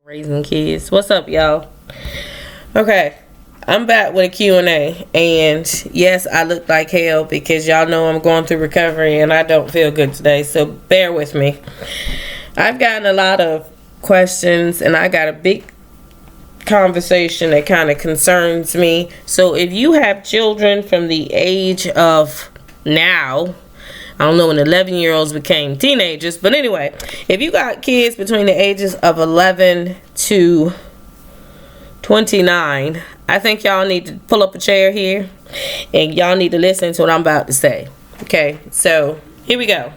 Raising kids. What's up, y'all? Okay, I'm back with a Q&A, and yes, I look like hell because y'all know I'm going through recovery and I don't feel good today, so bear with me. I've gotten a lot of questions and I got a big conversation that kind of concerns me. So if you have children from the age of now, I don't know when 11-year-olds became teenagers, but anyway, if you got kids between the ages of 11 to 29, I think y'all need to pull up a chair here and y'all need to listen to what I'm about to say. Okay, so here we go.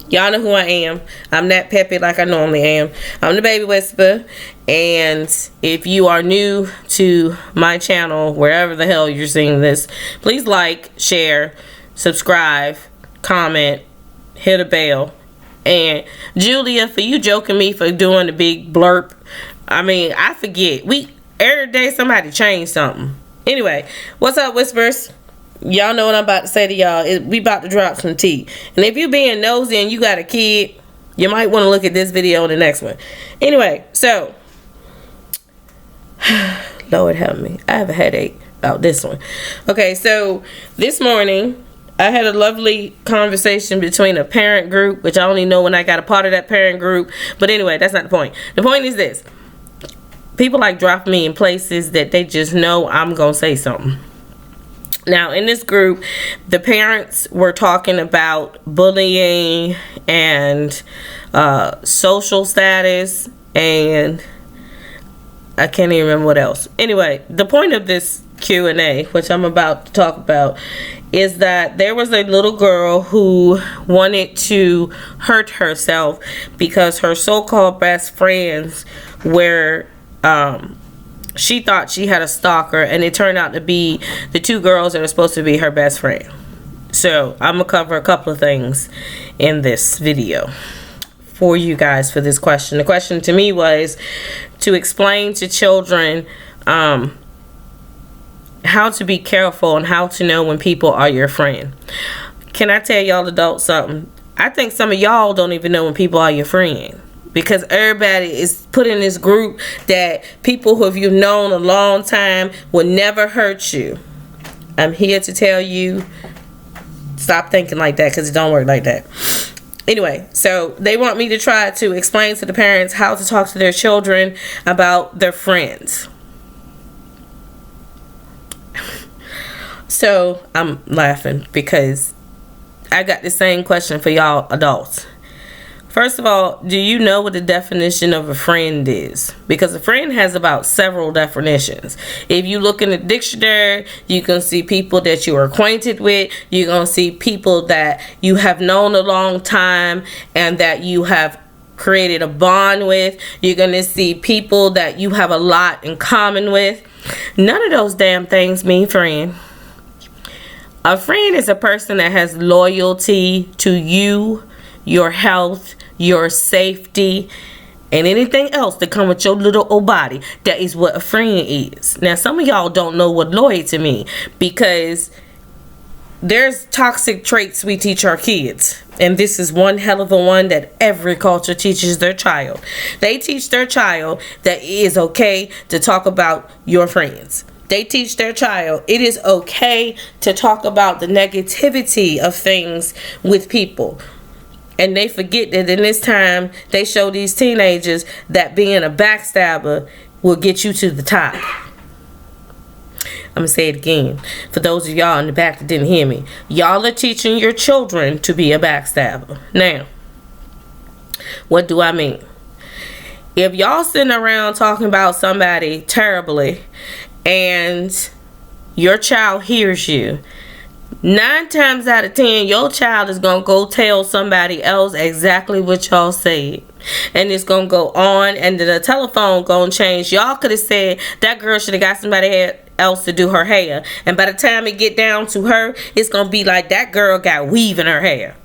Y'all know who I am. I'm not peppy like I normally am. I'm the Baby Whisperer, and if you are new to my channel, wherever the hell you're seeing this, please like, share, subscribe, comment, hit a bell. And Julia, for you joking me for doing the big blurp, I mean, I forget. Every day somebody changed something. Anyway, what's up, Whispers? Y'all know what I'm about to say to y'all. We about to drop some tea. And if you being nosy and you got a kid, you might want to look at this video and the next one. Anyway, so Lord help me. I have a headache about this one. Okay, so this morning I had a lovely conversation between a parent group, which I only know when I got a part of that parent group. But anyway, that's not the point. The point is this. People like drop me in places that they just know I'm going to say something. Now, in this group, the parents were talking about bullying and social status, and I can't even remember what else. Anyway, the point of this Q&A, which I'm about to talk about, is that there was a little girl who wanted to hurt herself because her so-called best friends were she thought she had a stalker, and it turned out to be the two girls that are supposed to be her best friend. So I'm gonna cover a couple of things in this video for you guys for this question. The question to me was to explain to children how to be careful and how to know when people are your friend. Can I tell y'all adults something? I think some of y'all don't even know when people are your friend, because everybody is put in this group that people who you've known a long time will never hurt you. I'm here to tell you, stop thinking like that, because it don't work like that. Anyway, so they want me to try to explain to the parents how to talk to their children about their friends. So I'm laughing because I got the same question for y'all adults. First of all, do you know what the definition of a friend is? Because a friend has about several definitions. If you look in the dictionary, you can see people that you are acquainted with. You're going to see people that you have known a long time and that you have created a bond with. You're going to see people that you have a lot in common with. None of those damn things mean friend. A friend is a person that has loyalty to you, your health, your safety, and anything else that come with your little old body. That is what a friend is. Now, some of y'all don't know what loyalty means, because there's toxic traits we teach our kids, and this is one hell of a one that every culture teaches their child. They teach their child that it is okay to talk about your friends. They teach their child it is okay to talk about the negativity of things with people. And they forget that in this time, they show these teenagers that being a backstabber will get you to the top. I'm going to say it again. For those of y'all in the back that didn't hear me. Y'all are teaching your children to be a backstabber. Now, what do I mean? If y'all sitting around talking about somebody terribly and your child hears you, 9 times out of 10, your child is going to go tell somebody else exactly what y'all said. And it's going to go on, and the telephone going to change. Y'all could have said that girl should have got somebody else to do her hair. And by the time it get down to her, it's going to be like that girl got weave in her hair.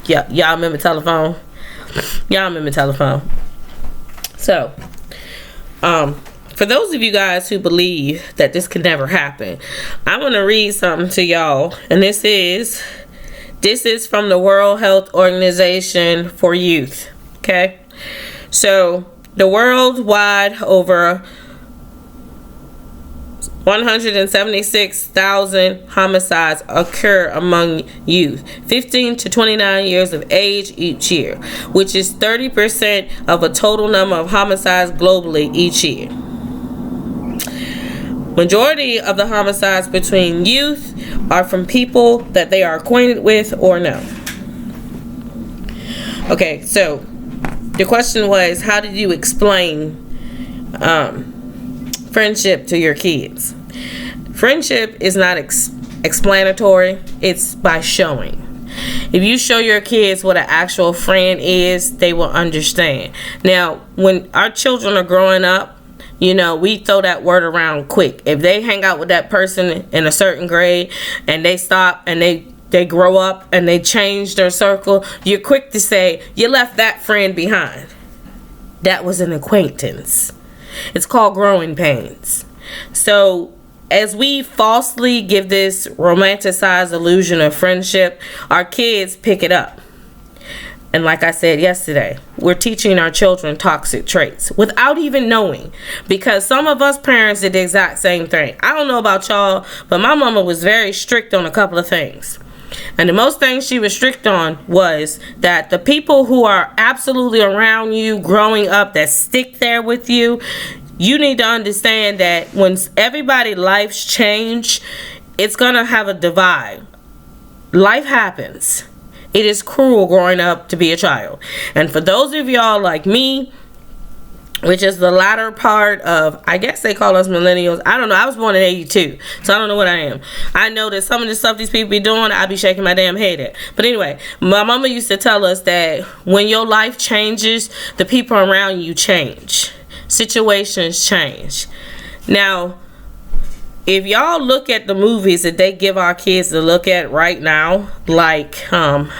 Yeah, y'all remember telephone? Y'all remember telephone. So, for those of you guys who believe that this could never happen, I'm going to read something to y'all. And this is from the World Health Organization for Youth. Okay? So The worldwide over 176,000 homicides occur among youth 15 to 29 years of age each year, which is 30% of a total number of homicides globally each year. Majority of the homicides between youth are from people that they are acquainted with or know. Okay, so the question was, how did you explain friendship to your kids? Friendship is not explanatory, it's by showing. If you show your kids what an actual friend is, they will understand. Now, when our children are growing up, you know, we throw that word around quick. If they hang out with that person in a certain grade and they stop and they grow up and they change their circle, you're quick to say, you left that friend behind. That was an acquaintance. It's called growing pains. So as we falsely give this romanticized illusion of friendship, our kids pick it up. And like I said yesterday, we're teaching our children toxic traits without even knowing. Because some of us parents did the exact same thing. I don't know about y'all, but my mama was very strict on a couple of things. And the most things she was strict on was that the people who are absolutely around you growing up, that stick there with you, you need to understand that when everybody's lives change, it's going to have a divide. Life happens. It is cruel growing up to be a child. And for those of y'all like me, which is the latter part of, I guess they call us millennials. I don't know. I was born in 82, so I don't know what I am. I know that some of the stuff these people be doing, I be shaking my damn head at. But anyway, my mama used to tell us that when your life changes, the people around you change. Situations change. Now, if y'all look at the movies that they give our kids to look at right now, like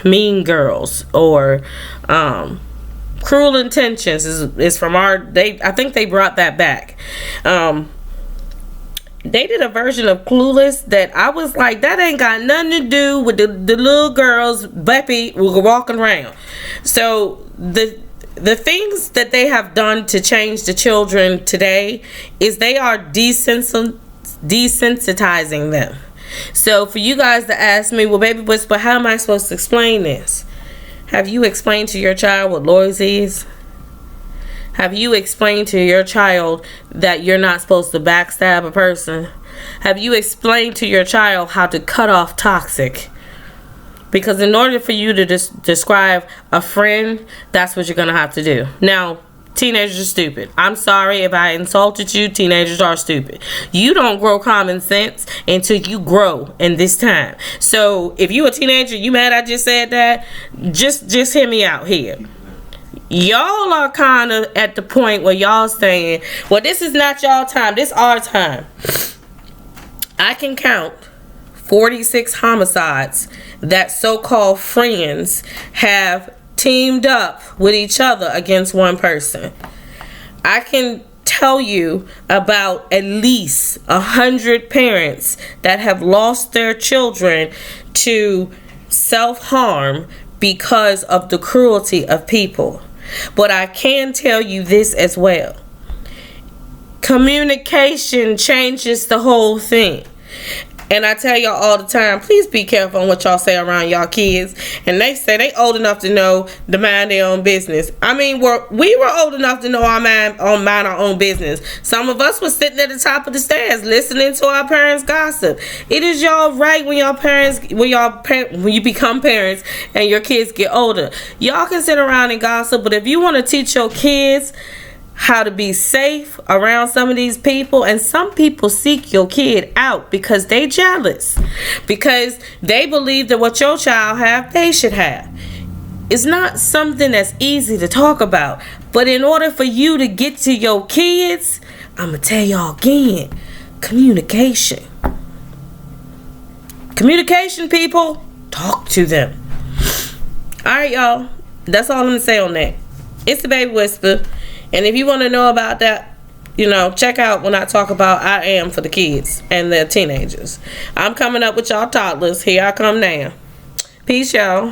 Mean Girls or Cruel Intentions is from I think they brought that back. They did a version of Clueless that I was like, that ain't got nothing to do with the little girls Beppy walking around. So the things that they have done to change the children today is they are desensitizing them. So for you guys to ask me, well, Baby Whisper, how am I supposed to explain this? Have you explained to your child what loyalty is? Have you explained to your child that you're not supposed to backstab a person? Have you explained to your child how to cut off toxic? Because in order for you to describe a friend, that's what you're going to have to do. Now, teenagers are stupid. I'm sorry if I insulted you. Teenagers are stupid. You don't grow common sense until you grow in this time. So if you a teenager, you mad I just said that? Just hear me out here. Y'all are kind of at the point where y'all saying, well, this is not y'all time. This our time. I can count 46 homicides that so-called friends have teamed up with each other against one person. I can tell you about at least 100 parents that have lost their children to self-harm because of the cruelty of people. But I can tell you this as well. Communication changes the whole thing. And I tell y'all all the time, please be careful on what y'all say around y'all kids. And they say they old enough to know to mind their own business. I mean, we were old enough to know mind our own business. Some of us were sitting at the top of the stairs listening to our parents gossip. It is y'all right when when you become parents and your kids get older. Y'all can sit around and gossip, but if you want to teach your kids how to be safe around some of these people, and some people seek your kid out because they jealous, because they believe that what your child have, they should have. It's not something that's easy to talk about, but in order for you to get to your kids, I'm gonna tell y'all again, communication, people, talk to them. All right, y'all, that's all I'm gonna say on that. It's the Baby Whisper. And if you want to know about that, check out when I talk about I Am for the kids and the teenagers. I'm coming up with y'all toddlers. Here I come now. Peace, y'all.